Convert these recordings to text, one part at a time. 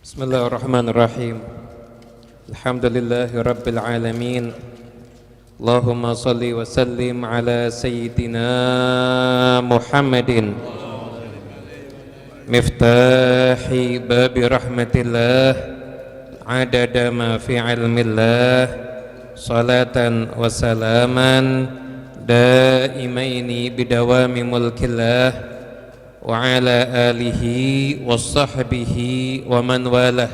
Bismillahirrahmanirrahim. Alhamdulillahi rabbil alamin. Allahumma salli wa sallim ala sayyidina Muhammadin miftahi babi rahmatillah adada ma fi ilmillah salatan wa salaman daimaini bidawami mulkillah wa ala alihi wa sahbihi wa man walah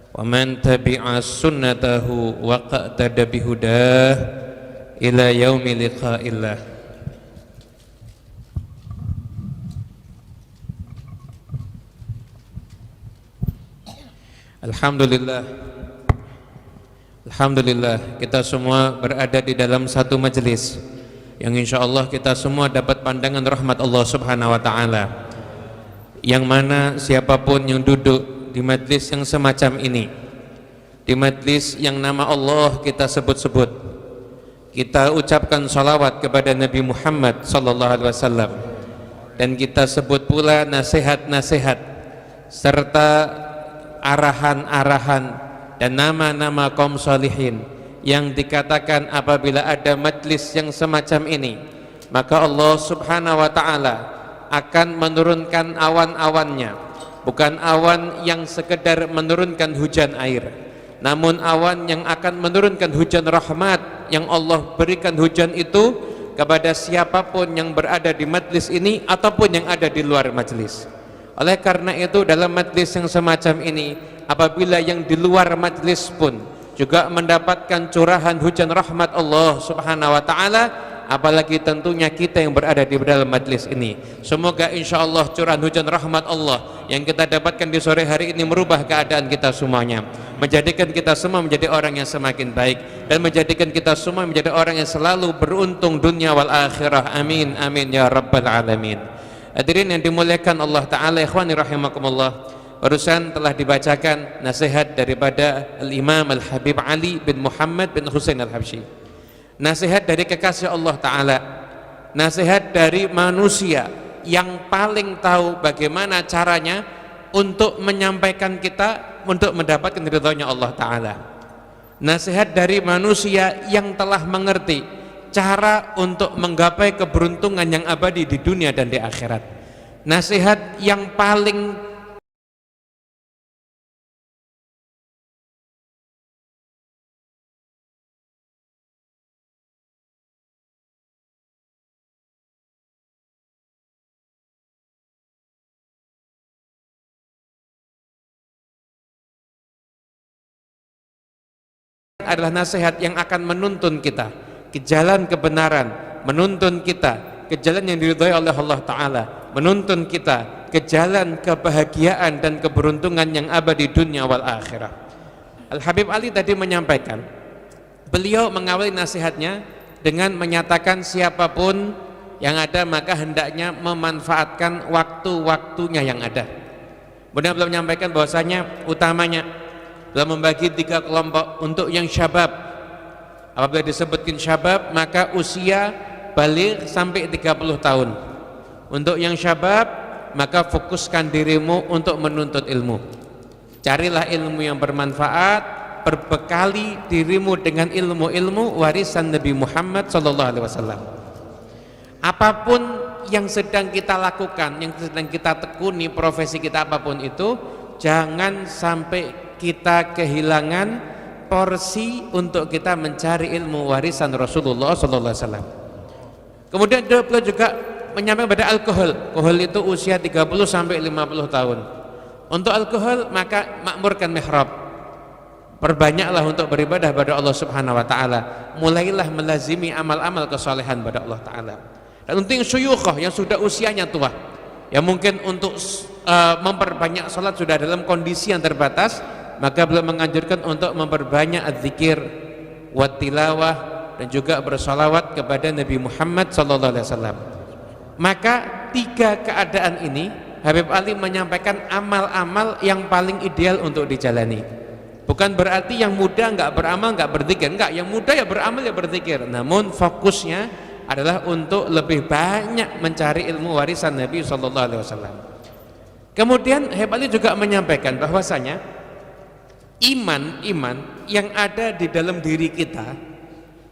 wa man tabi'a sunnatahu wa qa'tada bihudah ila yaumi liqa'illah. Alhamdulillah, Alhamdulillah kita semua berada di dalam satu majelis yang insya Allah kita semua dapat pandangan rahmat Allah subhanahu wa ta'ala, yang mana siapapun yang duduk di majlis yang semacam ini, di majlis yang nama Allah kita sebut-sebut, kita ucapkan salawat kepada Nabi Muhammad sallallahu alaihi wasallam, dan kita sebut pula nasihat-nasihat serta arahan-arahan dan nama-nama kaum salihin yang dikatakan apabila ada majlis yang semacam ini, maka Allah subhanahu wa ta'ala akan menurunkan awan-awannya, bukan awan yang sekedar menurunkan hujan air, namun awan yang akan menurunkan hujan rahmat, yang Allah berikan hujan itu kepada siapapun yang berada di majlis ini ataupun yang ada di luar majlis. Oleh karena itu dalam majlis yang semacam ini, apabila yang di luar majlis pun juga mendapatkan curahan hujan rahmat Allah subhanahu wa ta'ala, apalagi tentunya kita yang berada di dalam majlis ini. Semoga insya Allah curahan hujan rahmat Allah yang kita dapatkan di sore hari ini merubah keadaan kita semuanya, menjadikan kita semua menjadi orang yang semakin baik, dan menjadikan kita semua menjadi orang yang selalu beruntung dunia wal akhirah. Amin amin ya rabbal alamin. Hadirin yang dimuliakan Allah ta'ala, ikhwani rahimakumullah, barusan telah dibacakan nasihat daripada Al-Imam Al-Habib Ali bin Muhammad bin Husain Al-Habsyi, nasihat dari kekasih Allah Ta'ala, nasihat dari manusia yang paling tahu bagaimana caranya untuk menyampaikan kita untuk mendapatkan ridhonya Allah Ta'ala, nasihat dari manusia yang telah mengerti cara untuk menggapai keberuntungan yang abadi di dunia dan di akhirat, nasihat yang paling adalah nasihat yang akan menuntun kita ke jalan kebenaran, menuntun kita ke jalan yang diridhai oleh Allah Ta'ala, menuntun kita ke jalan kebahagiaan dan keberuntungan yang abadi dunia wal akhirah. Al-Habib Ali tadi menyampaikan, beliau mengawali nasihatnya dengan menyatakan siapapun yang ada maka hendaknya memanfaatkan waktu-waktunya yang ada. Kemudian beliau menyampaikan bahwasanya utamanya beliau membagi 3 kelompok. Untuk yang syabab, apabila disebutkan syabab maka usia balik sampai 30 tahun. Untuk yang syabab maka fokuskan dirimu untuk menuntut ilmu, carilah ilmu yang bermanfaat, berbekali dirimu dengan ilmu-ilmu warisan Nabi Muhammad SAW. Apapun yang sedang kita lakukan, yang sedang kita tekuni, profesi kita apapun itu, jangan sampai kita kehilangan porsi untuk kita mencari ilmu warisan Rasulullah SAW. Kemudian beliau juga menyampaikan pada alkohol itu usia 30 sampai 50 tahun. Untuk alkohol maka makmurkan mihrab, perbanyaklah untuk beribadah pada Allah Subhanahu wa ta'ala, mulailah melazimi amal-amal kesalehan pada Allah Ta'ala. Dan untuk yang syuyukhah, yang sudah usianya tua, yang mungkin untuk memperbanyak salat sudah dalam kondisi yang terbatas, maka beliau menganjurkan untuk memperbanyak adzikir wa tilawah dan juga bersalawat kepada Nabi Muhammad SAW. Maka 3 keadaan ini Habib Ali menyampaikan amal-amal yang paling ideal untuk dijalani. Bukan berarti yang muda nggak beramal nggak berzikir, enggak, yang muda ya beramal ya berzikir, namun fokusnya adalah untuk lebih banyak mencari ilmu warisan Nabi SAW. Kemudian Habib Ali juga menyampaikan bahwasanya iman yang ada di dalam diri kita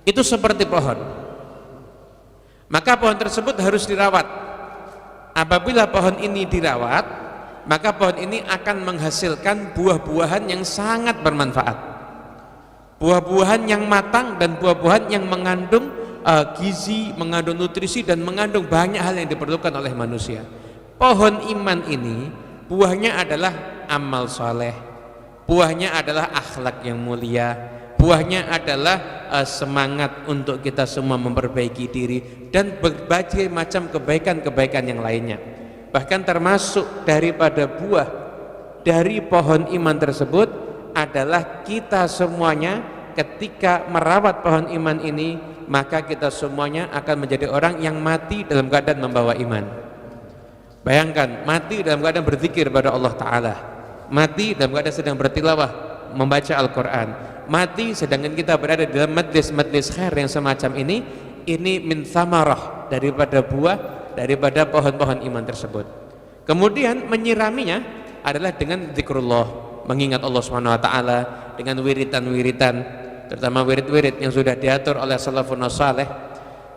itu seperti pohon. Maka pohon tersebut harus dirawat. Apabila pohon ini dirawat, maka pohon ini akan menghasilkan buah-buahan yang sangat bermanfaat. Buah-buahan yang matang dan buah-buahan yang mengandung gizi, mengandung nutrisi dan mengandung banyak hal yang diperlukan oleh manusia. Pohon iman ini buahnya adalah amal soleh, buahnya adalah akhlak yang mulia, buahnya adalah semangat untuk kita semua memperbaiki diri dan berbagai macam kebaikan-kebaikan yang lainnya. Bahkan termasuk daripada buah dari pohon iman tersebut adalah kita semuanya ketika merawat pohon iman ini, maka kita semuanya akan menjadi orang yang mati dalam keadaan membawa iman. Bayangkan, mati dalam keadaan berzikir pada Allah Ta'ala, mati dalam keadaan sedang bertilawah membaca Al-Quran, mati sedangkan kita berada dalam majlis-majlis khair yang semacam ini min thamarah, daripada buah daripada pohon-pohon iman tersebut. Kemudian menyiraminya adalah dengan zikrullah, mengingat Allah Subhanahu wa taala dengan wiritan-wiritan, terutama wirid-wirid yang sudah diatur oleh salafun saleh.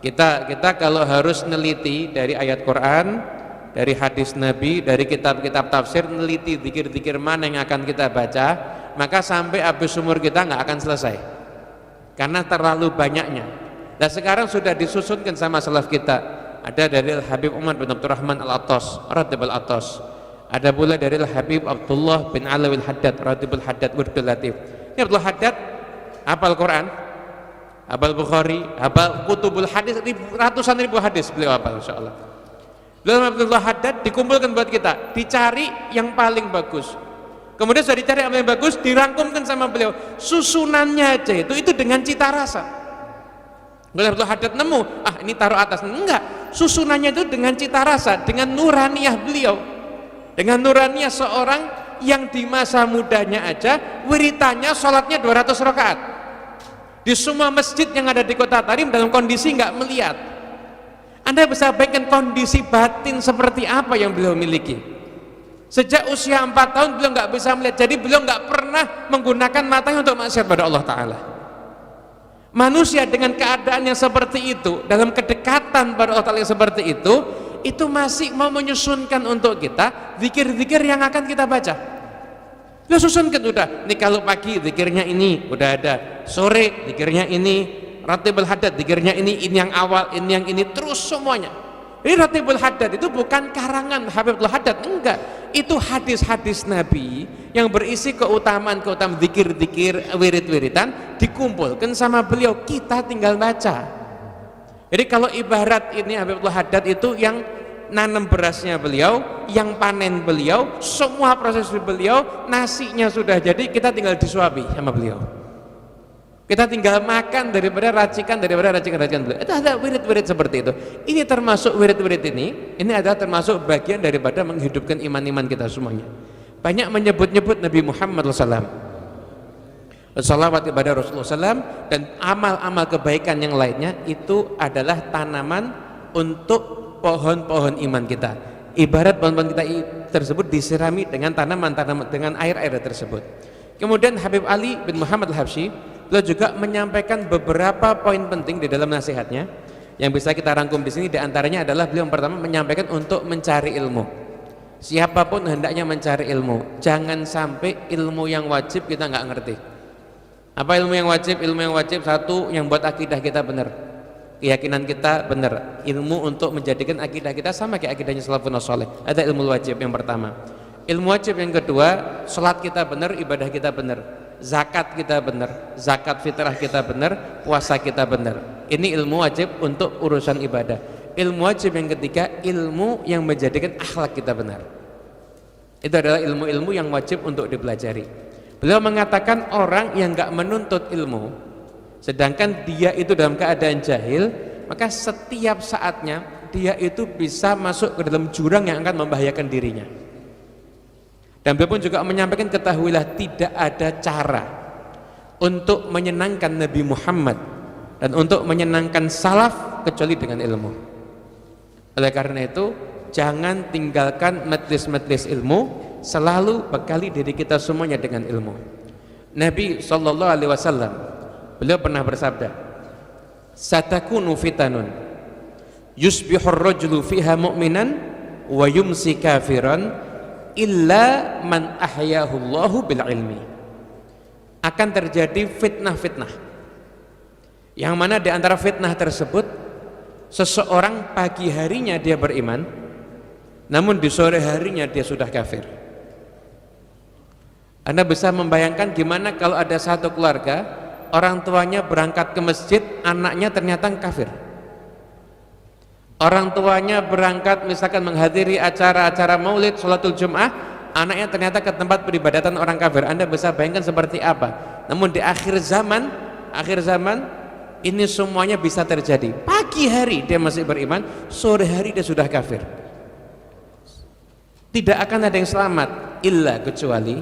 Kita kalau harus neliti dari ayat Quran, dari hadis Nabi, dari kitab-kitab tafsir, neliti zikir-zikir mana yang akan kita baca, maka sampai habis umur kita nggak akan selesai karena terlalu banyaknya. Dan sekarang sudah disusunkan sama salaf kita. Ada dari Habib Umar bin Abdurrahman Al-Attas radhiyallahu Attas, ada pula dari Habib Abdullah bin Alawi Al-Haddad radhiyallahu Haddad Wirdul Latif. Ini Abdullah Haddad hafal Quran, hafal Bukhari, hafal kutubul hadis, ratusan ribu hadis beliau hafal insyaallah. Dalam Abdullah Haddad dikumpulkan buat kita, dicari yang paling bagus. Kemudian sudah dicari yang paling bagus, dirangkumkan sama beliau. Susunannya aja itu dengan cita rasa. Beliau Abdullah Haddad nemu, ini taruh atas, enggak. Susunannya itu dengan cita rasa, dengan nuraniyah beliau. Dengan nuraniyah seorang yang di masa mudanya aja wiritannya sholatnya 200 rakaat di semua masjid yang ada di kota Tarim dalam kondisi nggak melihat. Anda bisa bayangkan kondisi batin seperti apa yang beliau miliki. Sejak usia 4 tahun beliau nggak bisa melihat, jadi beliau nggak pernah menggunakan matanya untuk maksiat pada Allah Ta'ala. Manusia dengan keadaan yang seperti itu, dalam kedekatan pada Allah Ta'ala yang seperti itu masih mau menyusunkan untuk kita zikir-zikir yang akan kita baca. Dia susunkan udah, nih kalau pagi zikirnya ini udah ada, sore zikirnya ini, Ratibul Haddad zikirnya ini yang awal, ini yang ini, terus semuanya. Ini Ratibul Haddad itu bukan karangan Habibul Haddad, enggak. Itu hadis-hadis Nabi yang berisi keutamaan-keutamaan zikir-zikir, wirid-wiridan dikumpulkan sama beliau, kita tinggal baca. Jadi kalau ibarat ini Habibul Haddad itu yang nanam berasnya beliau, yang panen beliau, semua proses beliau, nasinya sudah jadi, kita tinggal disuapi sama beliau. Kita tinggal makan daripada racikan beliau. Itu ada wirid-wirid seperti itu. Ini termasuk wirid-wirid ini adalah termasuk bagian daripada menghidupkan iman-iman kita semuanya. Banyak menyebut-nyebut Nabi Muhammad SAW, salawat kepada Rasulullah SAW, dan amal-amal kebaikan yang lainnya itu adalah tanaman untuk pohon-pohon iman kita. Ibarat pohon-pohon kita tersebut disirami dengan tanaman-tanaman, dengan air-air tersebut. Kemudian Habib Ali bin Muhammad Al-Habsyi beliau juga menyampaikan beberapa poin penting di dalam nasihatnya yang bisa kita rangkum di sini. Di antaranya adalah beliau yang pertama menyampaikan untuk mencari ilmu. Siapapun hendaknya mencari ilmu. Jangan sampai ilmu yang wajib kita nggak ngerti. Apa ilmu yang wajib? Ilmu yang wajib satu, yang buat akidah kita benar, keyakinan kita benar, ilmu untuk menjadikan akidah kita sama kayak akidahnya salafun saleh. Ada ilmu wajib yang pertama. Ilmu wajib yang kedua, salat kita benar, ibadah kita benar, zakat kita benar, zakat fitrah kita benar, puasa kita benar. Ini ilmu wajib untuk urusan ibadah. Ilmu wajib yang ketiga, ilmu yang menjadikan akhlak kita benar. Itu adalah ilmu-ilmu yang wajib untuk dipelajari. Beliau mengatakan orang yang enggak menuntut ilmu, sedangkan dia itu dalam keadaan jahil, maka setiap saatnya dia itu bisa masuk ke dalam jurang yang akan membahayakan dirinya. Dan beliau pun juga menyampaikan, ketahuilah tidak ada cara untuk menyenangkan Nabi Muhammad dan untuk menyenangkan salaf kecuali dengan ilmu. Oleh karena itu jangan tinggalkan majlis-majlis ilmu, selalu bekali diri kita semuanya dengan ilmu. Nabi sallallahu alaihi wasallam beliau pernah bersabda, satakunu fitanun yusbihur rajulu fiha mu'minan wa yumsi kafiran illa man ahyahu Allahu bil ilmi. Akan terjadi fitnah-fitnah, yang mana di antara fitnah tersebut seseorang pagi harinya dia beriman, namun di sore harinya dia sudah kafir. Anda bisa membayangkan gimana kalau ada satu keluarga, orang tuanya berangkat ke masjid, anaknya ternyata kafir. Orang tuanya berangkat misalkan menghadiri acara-acara maulid, sholatul jum'ah, anaknya ternyata ke tempat peribadatan orang kafir. Anda bisa bayangkan seperti apa. Namun di akhir zaman ini semuanya bisa terjadi. Pagi hari dia masih beriman, sore hari dia sudah kafir. Tidak akan ada yang selamat illa kecuali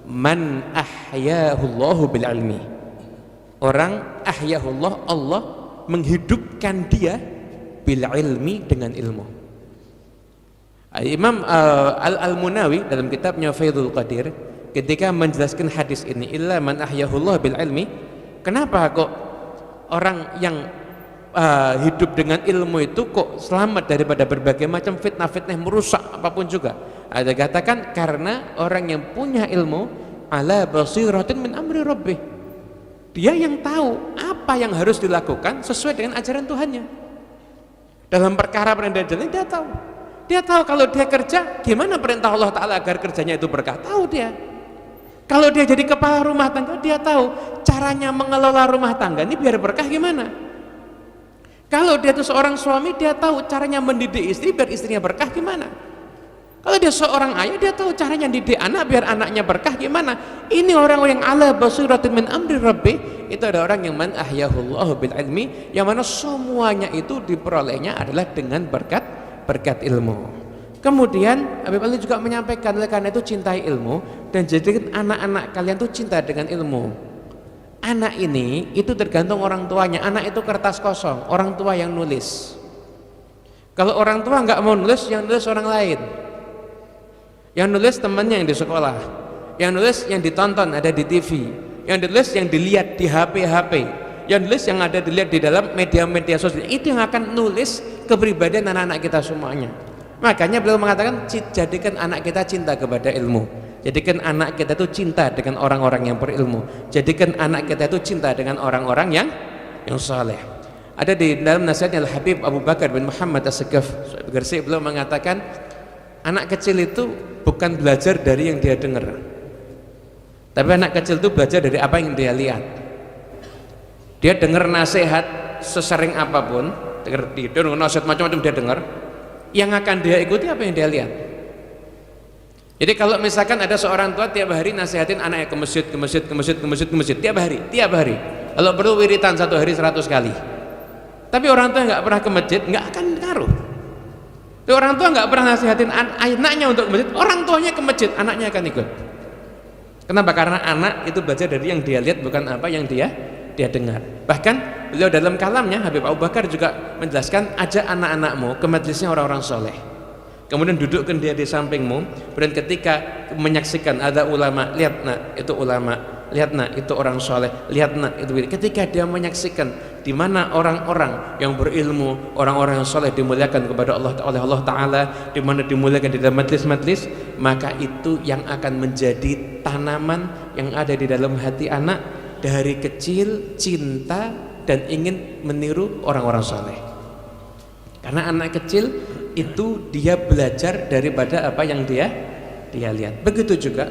man ahyahullahu bil ilmi. Orang ahyahullah, Allah menghidupkan dia bil ilmi, dengan ilmu. Imam Al-Munawi dalam kitabnya Faidul Qadir ketika menjelaskan hadis ini, illa man ahyahullah bil ilmi, kenapa kok orang yang hidup dengan ilmu itu kok selamat daripada berbagai macam fitnah-fitnah merusak apapun juga? Ada katakan karena orang yang punya ilmu ala basiratin min amri rabbih, dia yang tahu apa yang harus dilakukan sesuai dengan ajaran Tuhannya. Dalam perkara perintah jalan dia tahu kalau dia kerja gimana perintah Allah Ta'ala agar kerjanya itu berkah, tahu dia. Kalau dia jadi kepala rumah tangga, dia tahu caranya mengelola rumah tangga ini biar berkah gimana. Kalau dia itu seorang suami, dia tahu caranya mendidik istri biar istrinya berkah gimana. Kalau dia seorang ayah, dia tahu caranya didik anak biar anaknya berkah gimana. Ini orang yang ala basiratin min amri rabbih. Itu ada orang yang man ahyahullahu bil ilmi, yang mana semuanya itu diperolehnya adalah dengan berkat ilmu. Kemudian Habib Ali juga menyampaikan, oleh karena itu cintai ilmu dan jadikan anak-anak kalian tuh cinta dengan ilmu. Anak ini itu tergantung orang tuanya. Anak itu kertas kosong, orang tua yang nulis. Kalau orang tua nggak mau nulis, yang nulis orang lain. Yang nulis temannya yang di sekolah, yang nulis yang ditonton ada di TV, yang nulis yang dilihat di HP, yang nulis yang ada dilihat di dalam media-media sosial. Itu yang akan nulis kepribadian anak-anak kita semuanya. Makanya beliau mengatakan, jadikan anak kita cinta kepada ilmu, jadikan anak kita itu cinta dengan orang-orang yang berilmu, jadikan anak kita itu cinta dengan orang-orang yang saleh. Ada di dalam nasihatnya Al-Habib Abu Bakar bin Muhammad As-Segaf Gresik, beliau mengatakan anak kecil itu bukan belajar dari yang dia dengar, tapi anak kecil itu belajar dari apa yang dia lihat. Dia dengar nasihat sesering apapun, dia dengar nasihat macam-macam dia dengar, yang akan dia ikuti apa yang dia lihat. Jadi kalau misalkan ada seorang tua tiap hari nasihatin anaknya ke masjid tiap hari, kalau perlu wiritan satu hari 100 kali, tapi orang tua nggak pernah ke masjid, nggak akan ngaruh. Orang tua nggak pernah nasihatin anaknya untuk ke masjid, orang tuanya ke masjid, anaknya akan ikut. Kenapa? Karena anak itu belajar dari yang dia lihat, bukan apa yang dia dengar. Bahkan beliau dalam kalamnya Habib Abu Bakar juga menjelaskan, ajak anak-anakmu ke majelisnya orang-orang soleh, kemudian dudukkan dia di sampingmu, kemudian ketika menyaksikan ada ulama, lihat nak itu ulama, lihat nak itu orang soleh, lihat nak itu. Ketika dia menyaksikan di mana orang-orang yang berilmu, orang-orang yang soleh dimuliakan kepada Allah oleh Allah Ta'ala, di mana dimuliakan di dalam majlis-majlis, maka itu yang akan menjadi tanaman yang ada di dalam hati anak. Dari kecil cinta dan ingin meniru orang-orang soleh, karena anak kecil itu dia belajar daripada apa yang dia lihat. Begitu juga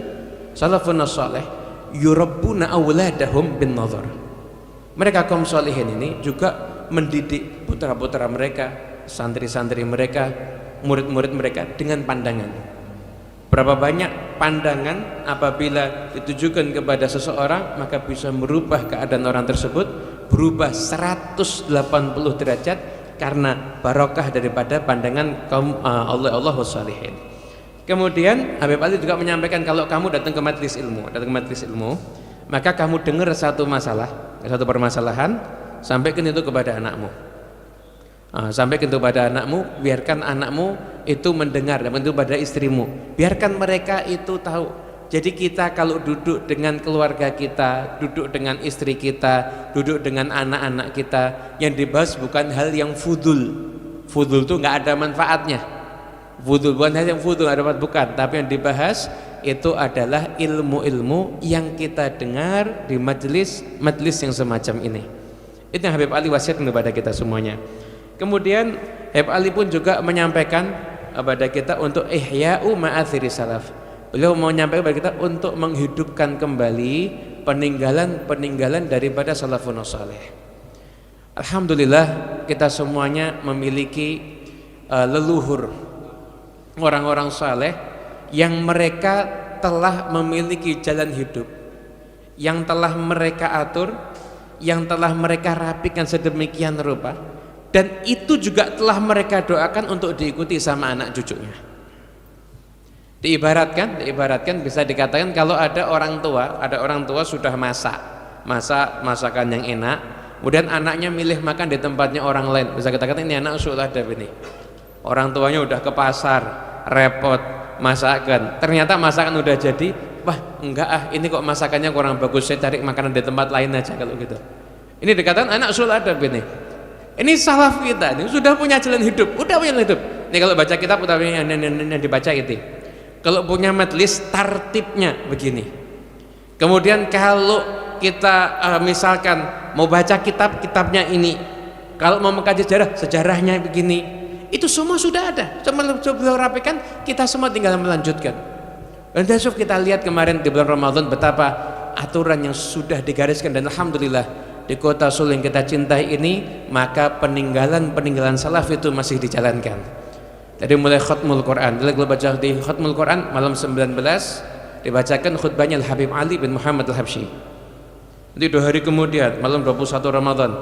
salafun saleh yurabbuna auladahum bin nazar. Mereka kaum solehin ini juga mendidik putra-putra mereka, santri-santri mereka, murid-murid mereka dengan pandangan. Berapa banyak pandangan apabila ditujukan kepada seseorang, maka bisa merubah keadaan orang tersebut, berubah 180 derajat karena barokah daripada pandangan kaum Allah salihin. Kemudian Habib Ali juga menyampaikan, kalau kamu datang ke majelis ilmu, maka kamu dengar satu masalah, satu permasalahan, sampaikan itu kepada anakmu. Sampaikan kepada anakmu, biarkan anakmu itu mendengar, dan itu pada istrimu, biarkan mereka itu tahu. Jadi kita kalau duduk dengan keluarga kita, duduk dengan istri kita, duduk dengan anak-anak kita, yang dibahas bukan hal yang fudul. Fudul itu nggak ada manfaatnya. Fudul bukan hal yang fudul, ada manfaat, bukan. Tapi yang dibahas itu adalah ilmu-ilmu yang kita dengar di majelis yang semacam ini. Itu yang Habib Ali wasiatkan kepada kita semuanya. Kemudian Habib Ali pun juga menyampaikan kepada kita untuk ihya'u ma'athiri salaf. Beliau mau menyampaikan kepada kita untuk menghidupkan kembali peninggalan-peninggalan daripada salafun saleh. Alhamdulillah kita semuanya memiliki leluhur orang-orang saleh yang mereka telah memiliki jalan hidup, yang telah mereka atur, yang telah mereka rapikan sedemikian rupa, dan itu juga telah mereka doakan untuk diikuti sama anak cucunya. Diibaratkan bisa dikatakan kalau ada orang tua sudah masak masakan yang enak, kemudian anaknya milih makan di tempatnya orang lain, bisa kita katakan ini anak usul adab ini. Orang tuanya udah ke pasar, repot masakan, ternyata masakan udah jadi, wah enggak ini kok masakannya kurang bagus, saya cari makanan di tempat lain aja kalau gitu. Ini dikatakan anak usul adab ini. Ini salaf kita, ini sudah punya jalan hidup, udah punya jalan hidup. Ini kalau baca kitab utamanya yang dibaca itu. Kalau punya majelis tartibnya begini. Kemudian kalau kita misalkan mau baca kitabnya ini, kalau mau mengkaji sejarahnya begini, itu semua sudah ada. Coba rapikan, kita semua tinggal melanjutkan. Dan besok kita lihat kemarin di bulan Ramadan betapa aturan yang sudah digariskan, dan alhamdulillah di kota Solo yang kita cintai ini, maka peninggalan salaf itu masih dijalankan. Dari mulai khatmul Quran, kalau baca di khatmul Quran malam 19 dibacakan khutbahnya Al-Habib Ali bin Muhammad Al-Habsyi. Nanti 2 hari kemudian malam 21 Ramadan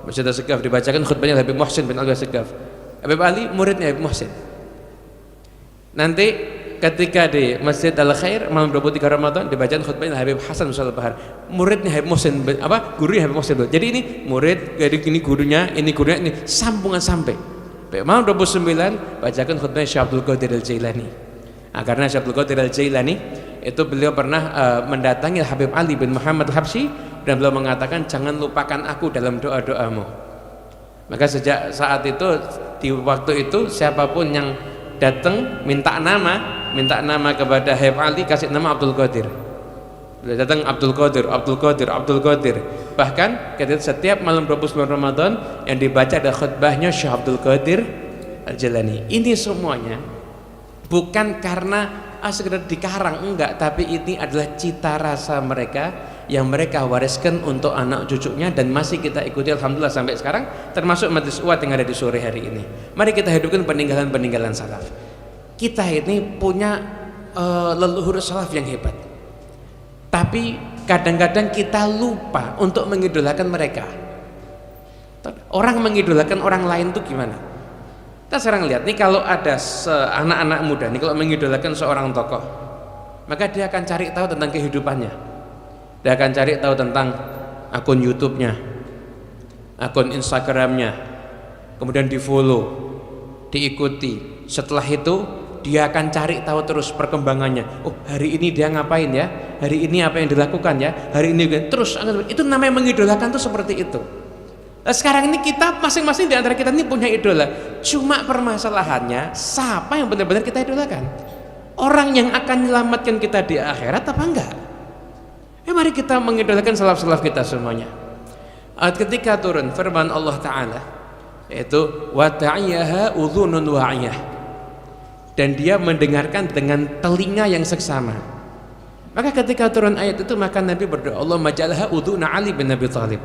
Masjid Al-Segaf dibacakan khutbahnya Habib Muhsin bin Al-Segaf. Habib Ali muridnya Habib Muhsin. Nanti ketika di Masjid Al-Khair malam 23 Ramadan dibacakan khutbahnya Habib Hasan bin Bahar, muridnya Habib Muhsin, gurunya Habib Muhsin. Jadi ini murid, jadi ini gurunya, ini sambungan sampai. Malam 29 bacakan khutbahnya Syekh Abdul Qadir Al-Jailani. Karena Syekh Abdul Qadir Al-Jailani itu beliau pernah mendatangi Habib Ali bin Muhammad Al-Habsyi, dan beliau mengatakan jangan lupakan aku dalam doa-doamu. Maka sejak saat itu, di waktu itu siapapun yang datang minta nama kepada Habib Ali, kasih nama Abdul Qadir. Beliau datang Abdul Qadir. Bahkan ketika setiap malam 29 Ramadan yang dibaca ada khutbahnya Syekh Abdul Qadir Al-Jailani. Ini semuanya bukan karena sekedar dikarang, enggak, tapi ini adalah cita rasa mereka yang mereka wariskan untuk anak cucunya, dan masih kita ikuti alhamdulillah sampai sekarang, termasuk majlis uat yang ada di sore hari ini. Mari kita hidupkan peninggalan-peninggalan salaf. Kita ini punya leluhur salaf yang hebat, tapi kadang-kadang kita lupa untuk mengidolakan mereka. Orang mengidolakan orang lain itu gimana? Kita sekarang lihat nih, kalau ada anak-anak muda nih kalau mengidolakan seorang tokoh, maka dia akan cari tahu tentang kehidupannya. Dia akan cari tahu tentang akun YouTube-nya, akun Instagram-nya, kemudian di-follow, diikuti. Setelah itu dia akan cari tahu terus perkembangannya. Oh, hari ini dia ngapain ya? Hari ini apa yang dilakukan ya? Hari ini terus, itu namanya mengidolakan tuh seperti itu. Nah, sekarang ini kita masing-masing di antara kita ini punya idola. Cuma permasalahannya siapa yang benar-benar kita idolakan? Orang yang akan menyelamatkan kita di akhirat apa enggak? Mari kita mengidolakan salaf-salaf kita semuanya. Ketika turun firman Allah Ta'ala, yaitu wa ta'iyaha udhunun wa'iyah, dan dia mendengarkan dengan telinga yang seksama. Maka ketika turun ayat itu, maka Nabi berdoa, Allah majalha udhuna Ali bin Abi Thalib.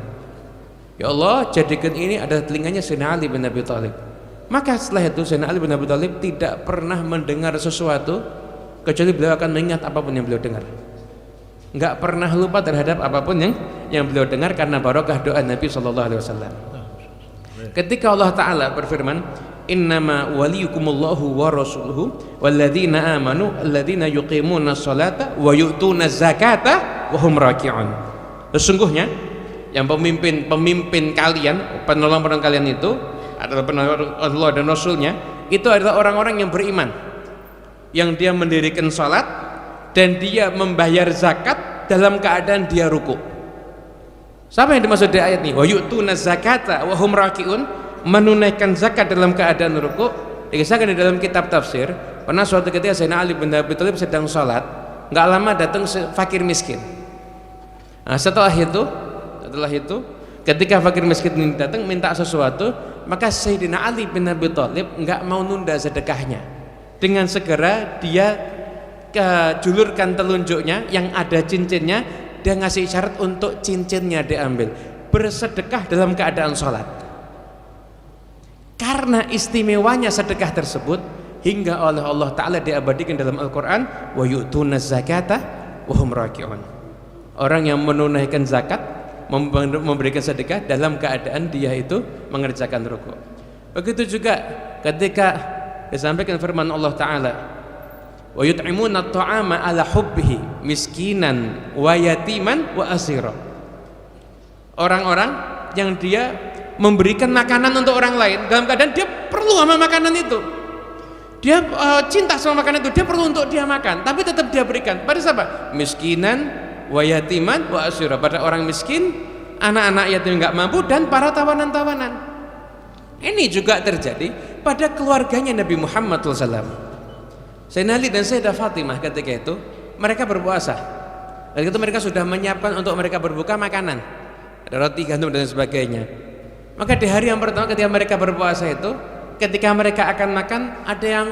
Ya Allah, jadikan ini adalah telinganya Sayyidina Ali bin Abi Thalib. Maka setelah itu Sayyidina Ali bin Abi Thalib tidak pernah mendengar sesuatu kecuali beliau akan mengingat apapun yang beliau dengar. Enggak pernah lupa terhadap apapun yang beliau dengar, karena barokah doa Nabi SAW. Ketika Allah Ta'ala berfirman, innama waliyukumullahu wa rasuluhu walladzina amanu alladzina yuqimuna sholata wa yu'tuna zakata wa hum raki'un. Sesungguhnya yang pemimpin kalian, penolong kalian itu adalah benar Allah dan Rasulnya, itu adalah orang-orang yang beriman, yang dia mendirikan sholat dan dia membayar zakat dalam keadaan dia ruku. Siapa yang dimaksud di ayat ini? Wa yu'tuna zakata wa hum raki'un, menunaikan zakat dalam keadaan ruku. Dikisahkan di dalam kitab tafsir, pernah suatu ketika Sayyidina Ali bin Abi Thalib sedang sholat, nggak lama datang fakir miskin. Nah, setelah itu ketika fakir miskin ini datang minta sesuatu, maka Sayyidina Ali bin Abi Thalib nggak mau nunda sedekahnya. Dengan segera dia julurkan telunjuknya yang ada cincinnya, dia ngasih isyarat untuk cincinnya diambil, bersedekah dalam keadaan sholat. Karena istimewanya sedekah tersebut, hingga oleh Allah Ta'ala diabadikan dalam Al-Quran, wa yu'tuna zakata wa hum raki'un. Orang yang menunaikan zakat, memberikan sedekah dalam keadaan dia itu mengerjakan ruku. Begitu juga ketika disampaikan firman Allah Ta'ala, wa yut'imuna at-ta'ama ala hubbihi miskinan wa yatiman wa asira. Orang-orang yang dia memberikan makanan untuk orang lain dalam keadaan dia perlu sama makanan itu, dia cinta sama makanan itu, dia perlu untuk dia makan, tapi tetap dia berikan pada siapa? Miskinan wa yatiman wa asira, pada orang miskin, anak-anak yatim nggak mampu, dan para tawanan-tawanan. Ini juga terjadi pada keluarganya Nabi Muhammad SAW. Sayyidina Ali dan Sayyidah Fatimah ketika itu mereka berpuasa, ketika itu mereka sudah menyiapkan untuk mereka berbuka makanan, ada roti gandum dan sebagainya. Maka di hari yang pertama ketika mereka berpuasa itu, ketika mereka akan makan, ada yang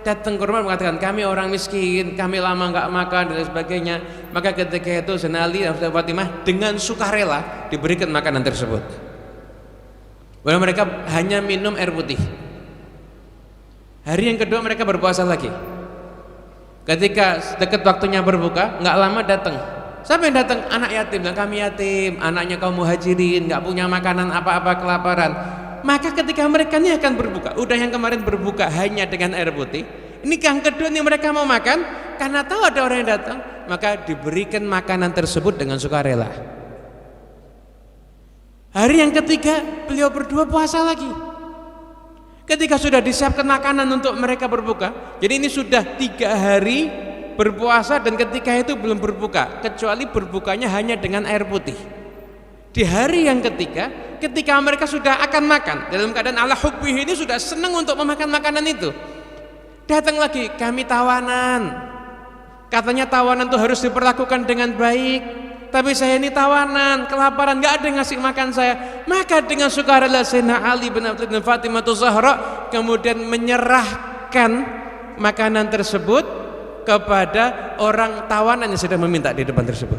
datang ke rumah mengatakan, kami orang miskin, kami lama nggak makan dan sebagainya. Maka ketika itu Sayyidina Ali dan Fatimah dengan sukarela diberikan makanan tersebut. Walau mereka hanya minum air putih. Hari yang kedua mereka berpuasa lagi. Ketika dekat waktunya berbuka, nggak lama datang. Siapa yang datang? Anak yatim. Dan kami yatim, anaknya kaum muhajirin, nggak punya makanan apa-apa, kelaparan. Maka ketika mereka ini akan berbuka, udah yang kemarin berbuka hanya dengan air putih, ini yang kedua nih mereka mau makan, karena tahu ada orang yang datang, maka diberikan makanan tersebut dengan sukarela. Hari yang ketiga beliau berdua puasa lagi. Ketika sudah disiapkan makanan untuk mereka berbuka, jadi ini sudah 3 hari berpuasa dan ketika itu belum berbuka, kecuali berbukanya hanya dengan air putih. Di hari yang ketiga, ketika mereka sudah akan makan dalam keadaan ala hubbih, ini sudah senang untuk memakan makanan itu, datang lagi, kami tawanan, katanya tawanan itu harus diperlakukan dengan baik, tapi saya ini tawanan, kelaparan, nggak ada yang ngasih makan saya. Maka dengan sukarela Sayyidina Ali bin Abi Thalib dan Fatimah Zahra kemudian menyerahkan makanan tersebut kepada orang tawanan yang sedang meminta di depan tersebut.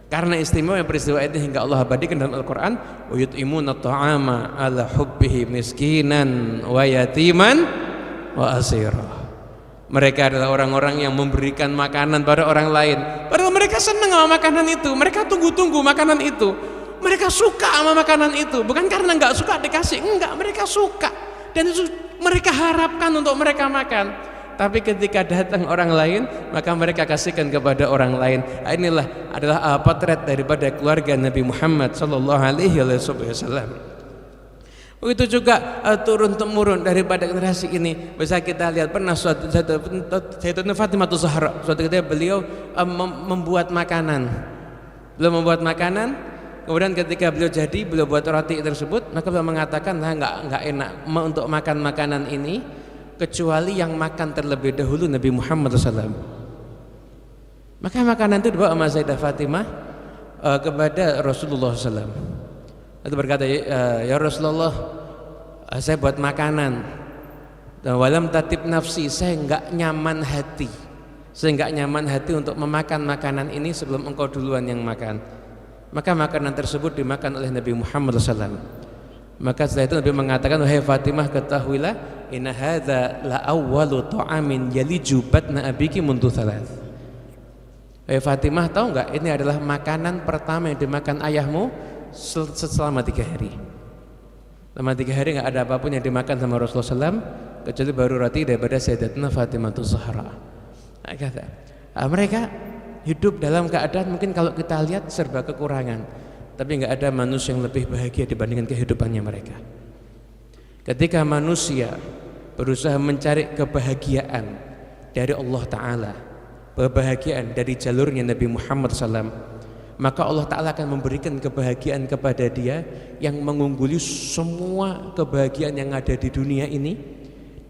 Karena istimewa peristiwa itu hingga Allah abadikan dalam Al-Quran, wa yut'imuna at-ta'ama ala hubbihi miskinan wa yatiman wa asira. Mereka adalah orang-orang yang memberikan makanan pada orang lain, padahal mereka senang sama makanan itu, mereka tunggu-tunggu makanan itu, mereka suka sama makanan itu, bukan karena nggak suka dikasih, enggak, mereka suka dan itu mereka harapkan untuk mereka makan. Tapi ketika datang orang lain, maka mereka kasihkan kepada orang lain. Inilah adalah potret daripada keluarga Nabi Muhammad sallallahu alaihi wasallam. Begitu juga turun temurun daripada generasi ini. Bisa kita lihat pernah Sayyidatuna Fatimah Zahra, suatu ketika beliau membuat makanan. Beliau membuat makanan, kemudian ketika beliau jadi, beliau buat roti tersebut, maka beliau mengatakan, nah nggak enak untuk makan makanan ini kecuali yang makan terlebih dahulu Nabi Muhammad SAW. Maka makanan itu dibawa sama Sayyidah Fatimah kepada Rasulullah SAW. Itu berkata, ya Rasulullah, saya buat makanan, walam tatib nafsi, saya enggak nyaman hati, untuk memakan makanan ini sebelum engkau duluan yang makan. Maka makanan tersebut dimakan oleh Nabi Muhammad SAW. Maka setelah itu Nabi mengatakan, wahai Fatimah, ketahuilah, inna hadza la awwalu ta'amin yaliju batna abiki mundu thalath. Wahai Fatimah, tahu enggak, ini adalah makanan pertama yang dimakan ayahmu selama 3 hari. Selama 3 hari enggak ada apapun yang dimakan sama Rasulullah SAW kecuali baru roti daripada Sayyidatuna Fatimah Zahra. Mereka hidup dalam keadaan mungkin kalau kita lihat serba kekurangan, tapi enggak ada manusia yang lebih bahagia dibandingkan kehidupannya mereka. Ketika manusia berusaha mencari kebahagiaan dari Allah Ta'ala, kebahagiaan dari jalurnya Nabi Muhammad SAW, maka Allah Ta'ala akan memberikan kebahagiaan kepada dia yang mengungguli semua kebahagiaan yang ada di dunia ini.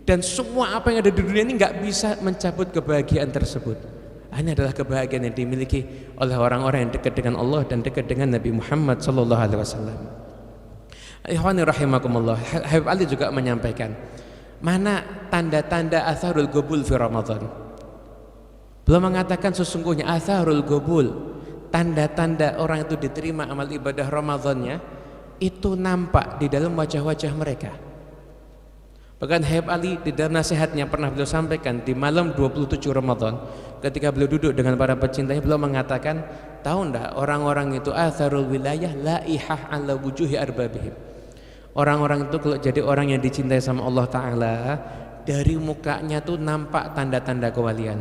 Dan semua apa yang ada di dunia ini nggak bisa mencabut kebahagiaan tersebut. Ini adalah kebahagiaan yang dimiliki oleh orang-orang yang dekat dengan Allah dan dekat dengan Nabi Muhammad SAW. Ikhwani rahimakumullah, Habib Ali juga menyampaikan, mana tanda-tanda atharul qubul fi Ramadan. Beliau mengatakan sesungguhnya atharul qubul, tanda-tanda orang itu diterima amal ibadah Ramadannya, itu nampak di dalam wajah-wajah mereka. Bahkan Habib Ali di dalam nasihatnya pernah beliau sampaikan di malam 27 Ramadan, ketika beliau duduk dengan para pecintanya, beliau mengatakan, tahu enggak orang-orang itu atharul wilayah laihah ala wujuhi arbabihim. Orang-orang itu kalau jadi orang yang dicintai sama Allah Ta'ala, dari mukanya tuh nampak tanda-tanda kewalian.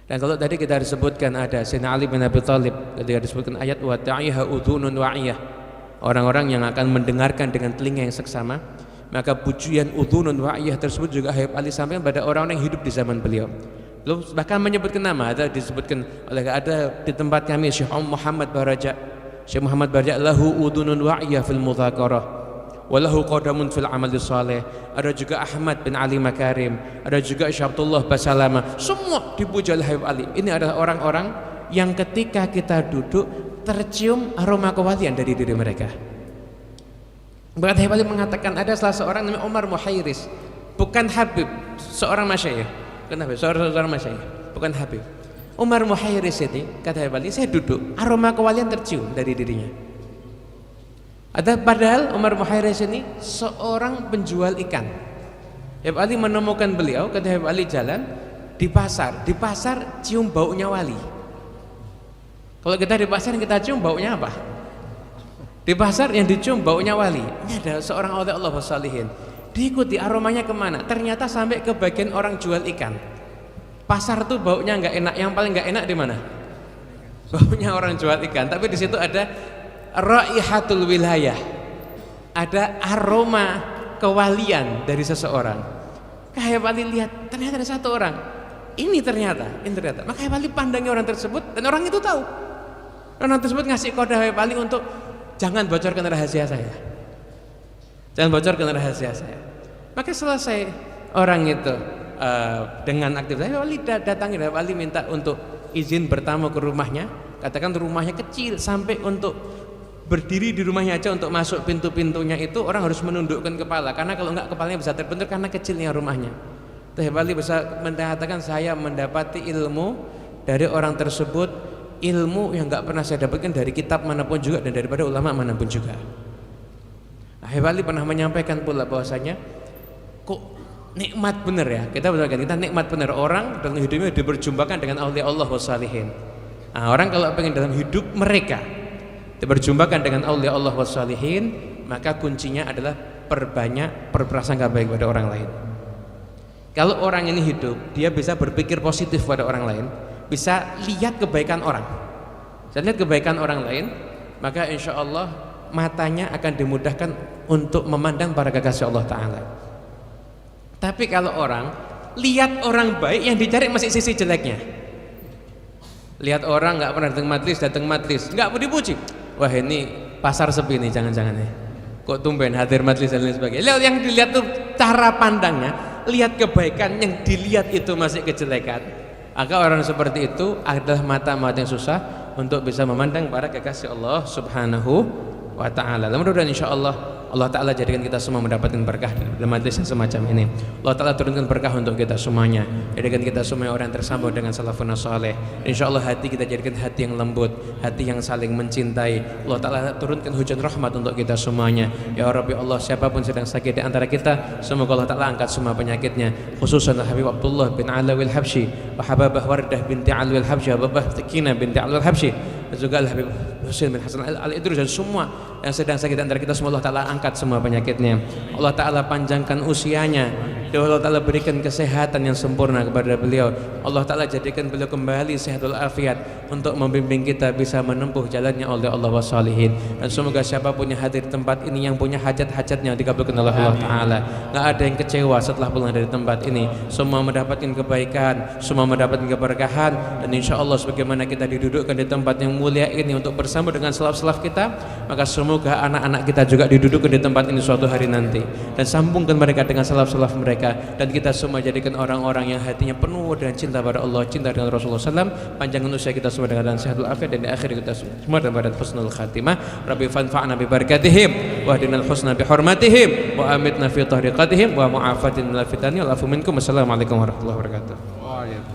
Dan kalau tadi kita disebutkan ada Sayyidina Ali bin Abi Thalib, ketika disebutkan ayat wa ta'iha udhunun wa'iyah, orang-orang yang akan mendengarkan dengan telinga yang seksama, maka pujian udhunun wa'iyah tersebut juga Habib Ali sampaikan pada orang-orang yang hidup di zaman beliau. Belum bahkan menyebutkan nama, ada disebutkan oleh ada di tempat kami Syekh Muhammad Baraja, Syekh Muhammad Baraja lahu udhunun wa'iyah fil mudzakarah wa lahu qadamun fil amali saleh. Ada juga Ahmad bin Ali Makarim, ada juga Syekh Abdullah Basalama, semua dipuji oleh Habib Ali. Ini adalah orang-orang yang ketika kita duduk tercium aroma kewalian dari diri mereka. Bahkan Habib Ali mengatakan ada salah seorang namanya Umar Muhairis, bukan Habib, seorang masyayikh, bukan Habib, seorang masyayikh, bukan Habib. Umar Muhairis ini, kata Habib Ali, saya duduk, aroma kewalian tercium dari dirinya. Ada padahal Umar Muhairis ini seorang penjual ikan. Habib Ali menemukan beliau, kata Habib Ali jalan di pasar cium baunya wali. Kalau kita di pasar kita cium baunya apa? Di pasar yang dicium baunya wali. Ini ada seorang oleh Allah wassalihin. Diikuti aromanya kemana? Ternyata sampai ke bagian orang jual ikan. Pasar tuh baunya nggak enak. Yang paling nggak enak di mana? Baunya orang jual ikan. Tapi di situ ada raihatul wilayah. Ada aroma kewalian dari seseorang. Habib Ali lihat, ternyata ada satu orang. Ini ternyata. Maka Habib Ali pandangi orang tersebut dan orang itu tahu. Orang tersebut ngasih kode Habib Ali untuk jangan bocorkan rahasia saya. Jangan bocorkan rahasia saya. Maka selesai orang itu dengan aktivitas, Habib Ali datangi, Habib Ali minta untuk izin bertamu ke rumahnya. Katakan rumahnya kecil, sampai untuk berdiri di rumahnya aja untuk masuk pintu-pintunya itu orang harus menundukkan kepala, karena kalau enggak kepalanya bisa terbentur karena kecilnya rumahnya. Habib Ali bisa mengatakan saya mendapati ilmu dari orang tersebut, ilmu yang enggak pernah saya dapatkan dari kitab manapun juga dan daripada ulama manapun juga. Habib Ali pernah menyampaikan pula bahwasanya kok nikmat benar ya, kita nikmat benar orang dalam hidupnya diperjumpakan dengan aulia Allah wassalihin. Orang kalau pengen dalam hidup mereka diperjumpakan dengan aulia Allah wassalihin, maka kuncinya adalah perbanyak berprasangka baik pada orang lain. Kalau orang ini hidup, dia bisa berpikir positif pada orang lain, bisa lihat kebaikan orang. Bisa lihat kebaikan orang lain, maka insya Allah matanya akan dimudahkan untuk memandang para kekasih Allah Ta'ala. Tapi kalau orang lihat orang baik, yang dicari masih sisi jeleknya. Lihat orang nggak pernah datang majlis, nggak mau dipuji. Wah ini pasar sepi nih, jangan-jangan nih. Kok tumben hadir majlis dan lain sebagainya. Lihat yang dilihat tuh cara pandangnya, lihat kebaikan, yang dilihat itu masih kejelekan. Maka orang seperti itu adalah mata-mata yang susah untuk bisa memandang para kekasih Allah Subhanahu wa Ta'ala. Mudah-mudahan insya Allah Allah Ta'ala jadikan kita semua mendapatkan berkah dalam majlis yang semacam ini. Allah Ta'ala turunkan berkah untuk kita semuanya, jadikan kita semua orang yang tersambung dengan salafun saleh. Insya Allah hati kita jadikan hati yang lembut, hati yang saling mencintai. Allah Ta'ala turunkan hujan rahmat untuk kita semuanya. Ya Rabbi Allah, siapapun sedang sakit di antara kita, semoga Allah Ta'ala angkat semua penyakitnya, khususan Habib Abdullah bin Alwi al-Habsyi wa Hababah Wardah binti Alwi al-Habsyi, Hababah Sakina binti Alwi al-Habsyi, dan juga Habib Husain bin Hasan al-Idrus dan semua yang sedang sakit antara kita semua, Allah Ta'ala angkat semua penyakitnya, Allah Ta'ala panjangkan usianya, Allah Ta'ala berikan kesehatan yang sempurna kepada beliau, Allah Ta'ala jadikan beliau kembali sehat walafiat untuk membimbing kita bisa menempuh jalannya oleh Allah wassalihin. Dan semoga siapapun yang hadir di tempat ini yang punya hajat-hajatnya dikabulkan oleh Allah Ta'ala, nggak ada yang kecewa setelah pulang dari tempat ini, semua mendapatkan kebaikan, semua mendapatkan keberkahan. Dan insya Allah sebagaimana kita didudukkan di tempat yang mulia ini untuk bersama dengan salaf-salaf kita, maka semoga anak-anak kita juga didudukkan di tempat ini suatu hari nanti, dan sambungkan mereka dengan salaf-salaf mereka, dan kita semua jadikan orang-orang yang hatinya penuh dengan cinta pada Allah, cinta dengan Rasulullah SAW. Panjangkan usia kita semua dengan sehat walafiat, dan di akhir kita semua dalam husnul khatimah. Rabbi fanfa'na bi barakatihim wa hdina al-husna bi hurmatihim wa amitna fi tahriqatihim wa mu'afatin minal fitani wal afu minkum. Wassalamualaikum warahmatullahi wabarakatuh.